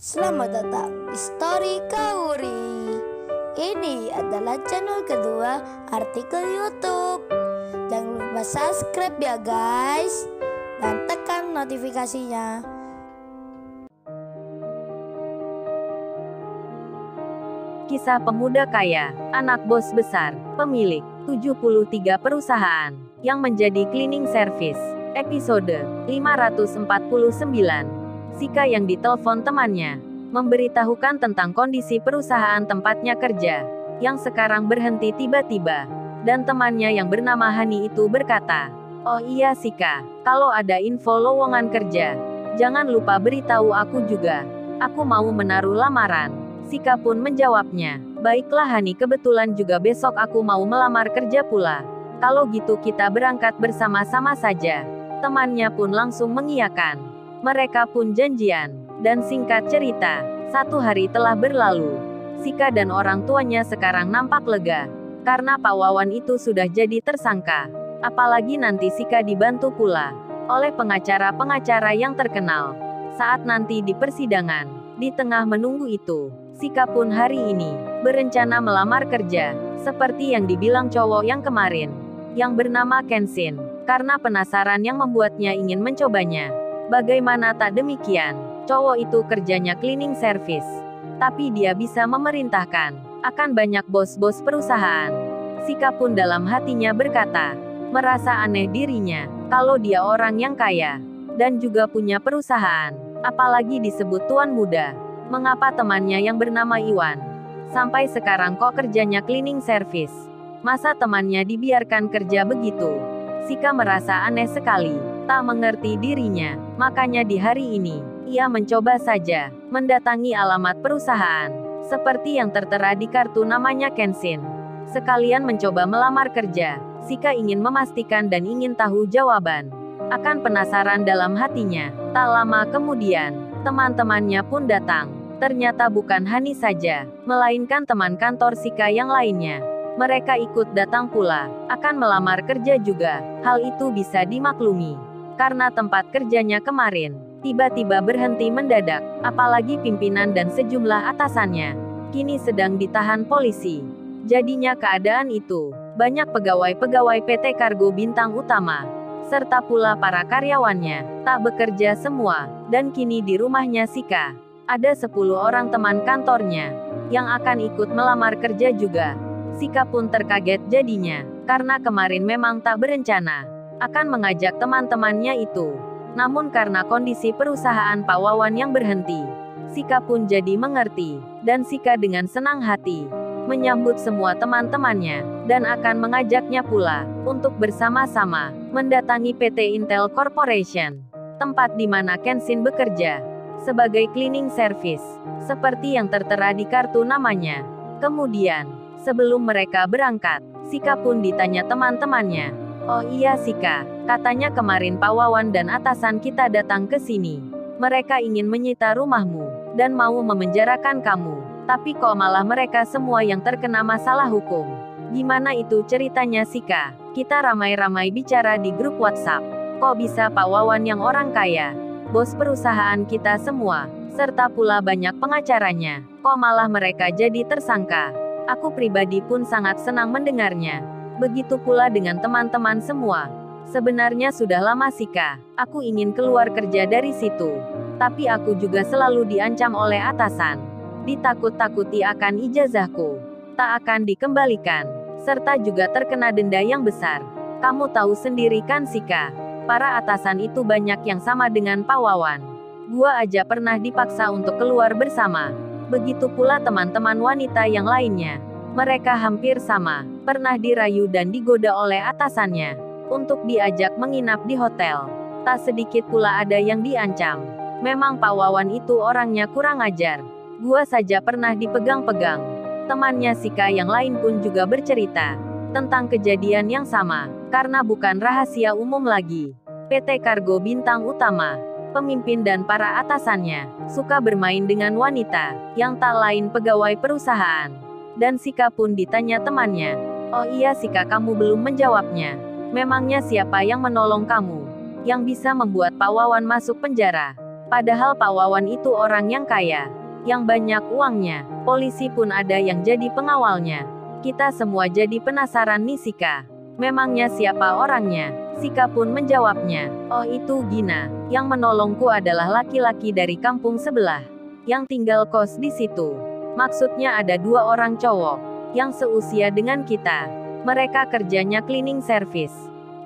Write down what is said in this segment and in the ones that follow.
Selamat datang di Story Kauri. Ini adalah channel kedua artikel YouTube. Jangan lupa subscribe ya guys, dan tekan notifikasinya. Kisah pemuda kaya, anak bos besar, pemilik 73 perusahaan, yang menjadi cleaning service. Episode 549. Sika yang ditelepon temannya, memberitahukan tentang kondisi perusahaan tempatnya kerja, yang sekarang berhenti tiba-tiba. Dan temannya yang bernama Hani itu berkata, "Oh iya Sika, kalau ada info lowongan kerja, jangan lupa beritahu aku juga. Aku mau menaruh lamaran." Sika pun menjawabnya, "Baiklah Hani, kebetulan juga besok aku mau melamar kerja pula. Kalau gitu kita berangkat bersama-sama saja." Temannya pun langsung mengiyakan. Mereka pun janjian, dan singkat cerita, 1 hari telah berlalu. Sika dan orang tuanya sekarang nampak lega, karena Pak Wawan itu sudah jadi tersangka. Apalagi nanti Sika dibantu pula oleh pengacara-pengacara yang terkenal. Saat nanti di persidangan, di tengah menunggu itu, Sika pun hari ini berencana melamar kerja, seperti yang dibilang cowok yang kemarin, yang bernama Kensin, karena penasaran yang membuatnya ingin mencobanya. Bagaimana tak demikian, cowok itu kerjanya cleaning service, tapi dia bisa memerintahkan akan banyak bos-bos perusahaan. Sika pun dalam hatinya berkata, merasa aneh dirinya, kalau dia orang yang kaya, dan juga punya perusahaan, apalagi disebut tuan muda. Mengapa temannya yang bernama Iwan, sampai sekarang kok kerjanya cleaning service? Masa temannya dibiarkan kerja begitu? Sika merasa aneh sekali, tak mengerti dirinya. Makanya di hari ini, ia mencoba saja mendatangi alamat perusahaan, seperti yang tertera di kartu namanya Kensin. Sekalian mencoba melamar kerja. Sika ingin memastikan dan ingin tahu jawaban. Akan penasaran dalam hatinya. Tak lama kemudian, teman-temannya pun datang. Ternyata bukan Hani saja, melainkan teman kantor Sika yang lainnya. Mereka ikut datang pula, akan melamar kerja juga. Hal itu bisa dimaklumi, karena tempat kerjanya kemarin tiba-tiba berhenti mendadak, apalagi pimpinan dan sejumlah atasannya kini sedang ditahan polisi. Jadinya keadaan itu, banyak pegawai-pegawai PT Kargo Bintang Utama, serta pula para karyawannya, tak bekerja semua, dan kini di rumahnya Sika, ada 10 orang teman kantornya, yang akan ikut melamar kerja juga. Sika pun terkaget jadinya, karena kemarin memang tak berencana akan mengajak teman-temannya itu. Namun karena kondisi perusahaan Pak Wawan yang berhenti, Sika pun jadi mengerti, dan Sika dengan senang hati menyambut semua teman-temannya, dan akan mengajaknya pula untuk bersama-sama mendatangi PT Intel Corporation, tempat di mana Kensin bekerja sebagai cleaning service, seperti yang tertera di kartu namanya. Kemudian, sebelum mereka berangkat, Sika pun ditanya teman-temannya. "Oh iya Sika, katanya kemarin Pak Wawan dan atasan kita datang ke sini. Mereka ingin menyita rumahmu, dan mau memenjarakan kamu. Tapi kok malah mereka semua yang terkena masalah hukum. Gimana itu ceritanya Sika? Kita ramai-ramai bicara di grup WhatsApp. Kok bisa Pak Wawan yang orang kaya, bos perusahaan kita semua, serta pula banyak pengacaranya, kok malah mereka jadi tersangka?" Aku pribadi pun sangat senang mendengarnya. Begitu pula dengan teman-teman semua. Sebenarnya sudah lama Sika, aku ingin keluar kerja dari situ. Tapi aku juga selalu diancam oleh atasan. Ditakut-takuti akan ijazahku tak akan dikembalikan, serta juga terkena denda yang besar. Kamu tahu sendiri kan Sika, para atasan itu banyak yang sama dengan Pak Wawan. Gua aja pernah dipaksa untuk keluar bersama. Begitu pula teman-teman wanita yang lainnya. Mereka hampir sama, pernah dirayu dan digoda oleh atasannya untuk diajak menginap di hotel. Tak sedikit pula ada yang diancam. Memang Pak Wawan itu orangnya kurang ajar. Gua saja pernah dipegang-pegang. Temannya Sika yang lain pun juga bercerita tentang kejadian yang sama, karena bukan rahasia umum lagi. PT Kargo Bintang Utama, pemimpin dan para atasannya, suka bermain dengan wanita, yang tak lain pegawai perusahaan. Dan Sika pun ditanya temannya. "Oh iya Sika, kamu belum menjawabnya. Memangnya siapa yang menolong kamu, yang bisa membuat Pak Wawan masuk penjara?" Padahal Pak Wawan itu orang yang kaya, yang banyak uangnya. Polisi pun ada yang jadi pengawalnya. Kita semua jadi penasaran nih Sika. Memangnya siapa orangnya? Sika pun menjawabnya, oh itu Gina. Yang menolongku adalah laki-laki dari kampung sebelah, yang tinggal kos di situ. Maksudnya ada 2 orang cowok, yang seusia dengan kita. Mereka kerjanya cleaning service.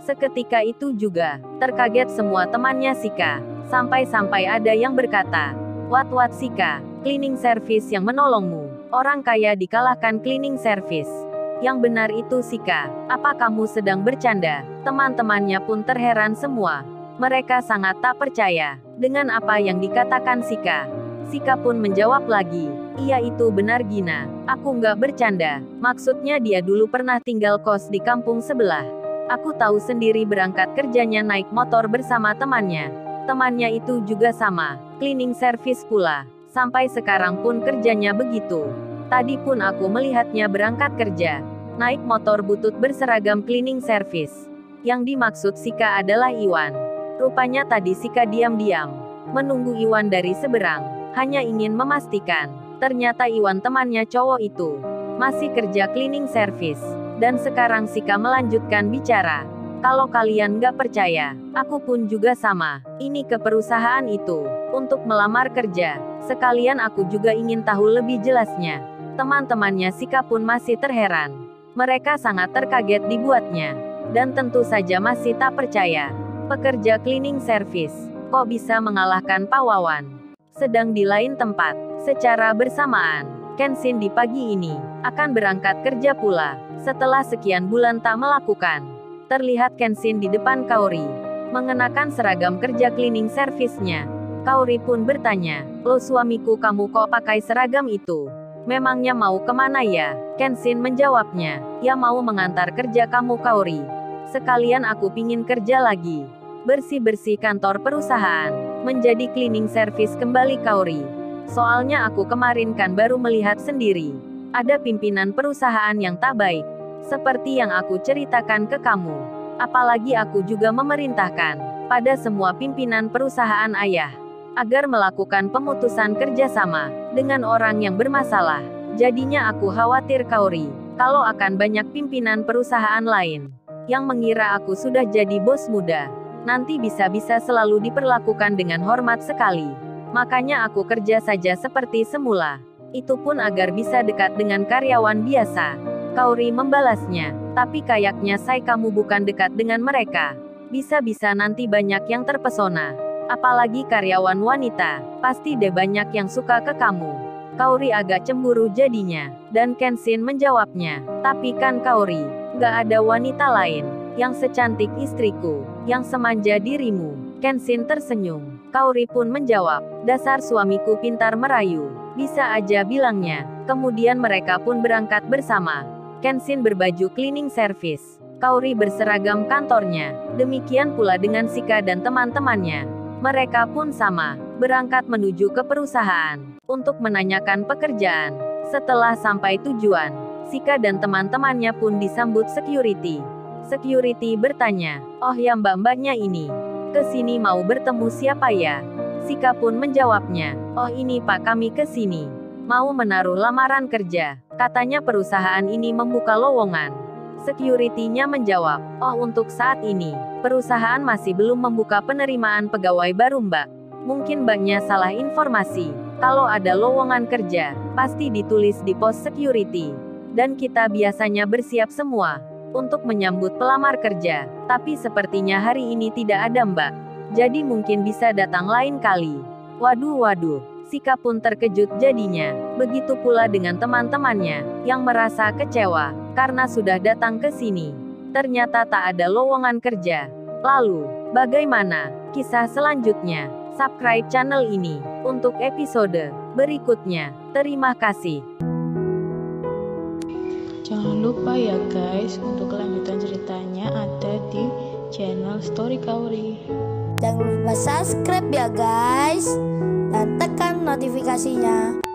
Seketika itu juga, terkaget semua temannya Sika. Sampai-sampai ada yang berkata, What Sika, cleaning service yang menolongmu. Orang kaya dikalahkan cleaning service. Yang benar itu Sika, apa kamu sedang bercanda? Teman-temannya pun terheran semua. Mereka sangat tak percaya dengan apa yang dikatakan Sika. Sika pun menjawab lagi, iya itu benar Gina, aku nggak bercanda. Maksudnya dia dulu pernah tinggal kos di kampung sebelah. Aku tahu sendiri berangkat kerjanya naik motor bersama temannya. Temannya itu juga sama, cleaning service pula. Sampai sekarang pun kerjanya begitu. Tadi pun aku melihatnya berangkat kerja, naik motor butut berseragam cleaning service. Yang dimaksud Sika adalah Iwan. Rupanya tadi Sika diam-diam menunggu Iwan dari seberang, hanya ingin memastikan. Ternyata Iwan temannya cowok itu masih kerja cleaning service. Dan sekarang Sika melanjutkan bicara. Kalau kalian nggak percaya, aku pun juga sama. Ini ke perusahaan itu, untuk melamar kerja. Sekalian aku juga ingin tahu lebih jelasnya. Teman-temannya Sika pun masih terheran. Mereka sangat terkaget dibuatnya. Dan tentu saja masih tak percaya. Pekerja cleaning service, kok bisa mengalahkan Pak Wawan? Sedang di lain tempat, secara bersamaan, Kenshin di pagi ini akan berangkat kerja pula. Setelah sekian bulan tak melakukan, terlihat Kenshin di depan Kaori, mengenakan seragam kerja cleaning service-nya. Kaori pun bertanya, lo suamiku kamu kok pakai seragam itu? Memangnya mau kemana ya? Kenshin menjawabnya, ya mau mengantar kerja kamu Kaori. Sekalian aku pingin kerja lagi. Bersih-bersih kantor perusahaan, menjadi cleaning service kembali Kaori. Soalnya aku kemarin kan baru melihat sendiri. Ada pimpinan perusahaan yang tak baik. Seperti yang aku ceritakan ke kamu. Apalagi aku juga memerintahkan pada semua pimpinan perusahaan ayah agar melakukan pemutusan kerjasama dengan orang yang bermasalah. Jadinya aku khawatir Kaori, kalau akan banyak pimpinan perusahaan lain yang mengira aku sudah jadi bos muda. Nanti bisa-bisa selalu diperlakukan dengan hormat sekali. Makanya aku kerja saja seperti semula. Itu pun agar bisa dekat dengan karyawan biasa. Kaori membalasnya, tapi kayaknya kamu bukan dekat dengan mereka. Bisa-bisa nanti banyak yang terpesona. Apalagi karyawan wanita, pasti deh banyak yang suka ke kamu. Kaori agak cemburu jadinya, dan Kenshin menjawabnya, tapi kan Kaori, gak ada wanita lain yang secantik istriku, yang semanja dirimu. Kenshin tersenyum. Kaori pun menjawab, dasar suamiku pintar merayu. Bisa aja bilangnya. Kemudian mereka pun berangkat bersama. Kenshin berbaju cleaning service. Kaori berseragam kantornya. Demikian pula dengan Sika dan teman-temannya. Mereka pun sama, berangkat menuju ke perusahaan untuk menanyakan pekerjaan. Setelah sampai tujuan, Sika dan teman-temannya pun disambut security. Security bertanya, oh ya mbak-mbaknya ini, kesini mau bertemu siapa ya? Sika pun menjawabnya, oh ini pak kami kesini mau menaruh lamaran kerja. Katanya perusahaan ini membuka lowongan. Security-nya menjawab, oh untuk saat ini, perusahaan masih belum membuka penerimaan pegawai baru mbak. Mungkin mbaknya salah informasi. Kalau ada lowongan kerja, pasti ditulis di pos security. Dan kita biasanya bersiap semua untuk menyambut pelamar kerja. Tapi sepertinya hari ini tidak ada mbak. Jadi mungkin bisa datang lain kali. Waduh, Sika pun terkejut jadinya. Begitu pula dengan teman-temannya, yang merasa kecewa, karena sudah datang ke sini. Ternyata tak ada lowongan kerja. Lalu, bagaimana kisah selanjutnya? Subscribe channel ini, untuk episode berikutnya. Terima kasih. Jangan lupa ya guys, untuk kelanjutan ceritanya ada di channel Story Kaori. Jangan lupa subscribe ya guys, dan tekan notifikasinya.